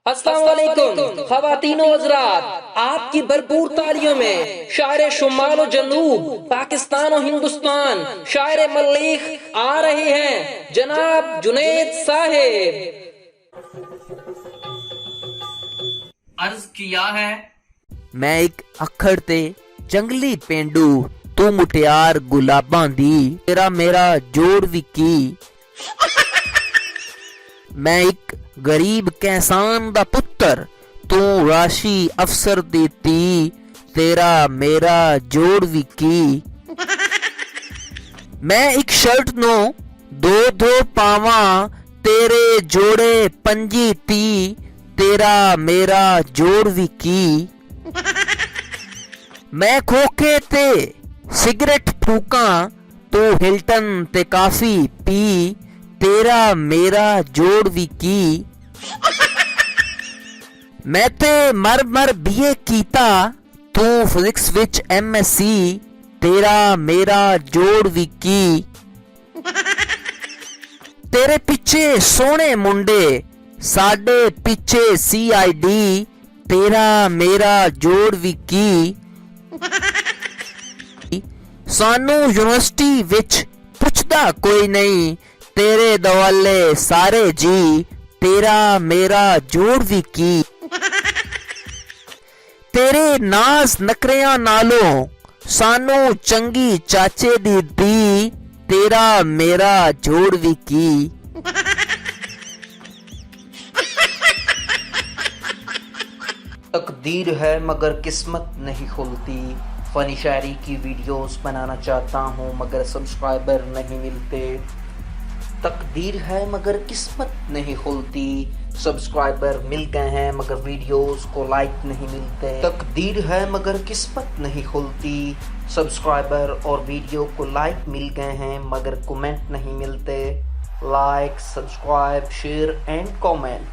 अस्सलाम वालेकुम ख़वातीनो हज़रात, आपकी भरपूर तालियों में शायर शुमाल और जनूब पाकिस्तान और हिंदुस्तान शायर मल्लिक आ रहे हैं, जनाब जुनैद साहिब। अर्ज किया है, मैं एक अखड़ ते जंगली पेंडू, तू मुटियार गुलाबां दी, तेरा मेरा जोड़ भी की। मैं एक गरीब कैसान दा पुत्तर, तू राशि अफसर दी धी, तेरा मेरा जोड़ भी की। मैं एक शर्ट नो दो दो पावा, तेरे जोड़े पंजी ती, तेरा मेरा जोड़ भी की। मैं खोखे ते सिगरेट फूका, तू हिल्टन ते काफी पी, तेरा मेरा जोड़ भी की। मैं ते मर मर बीए कीता, तू फिजिक्स विच MSc, तेरा मेरा जोड़ भी की। तेरे पिछे सोने मुंडे, साडे पिछे CID, तेरा मेरा जोड़ भी की। सानू यूनिवर्सिटी विच पुछदा कोई नहीं, तेरे दवाले सारे जी, तेरा मेरा जोड़ भी की। तेरे नाज नखरियां नालों सानू चंगी चाचे दी दी, तेरा मेरा जोड़ भी की। तकदीर है मगर किस्मत नहीं खुलती। फनी शायरी की वीडियोस बनाना चाहता हूँ मगर सब्सक्राइबर नहीं मिलते। तकदीर है मगर किस्मत नहीं खुलती, सब्सक्राइबर मिल गए हैं मगर वीडियोस को लाइक नहीं मिलते। तकदीर है मगर किस्मत नहीं खुलती, सब्सक्राइबर और वीडियो को लाइक मिल गए हैं मगर कमेंट नहीं मिलते। Like, subscribe, share and comment.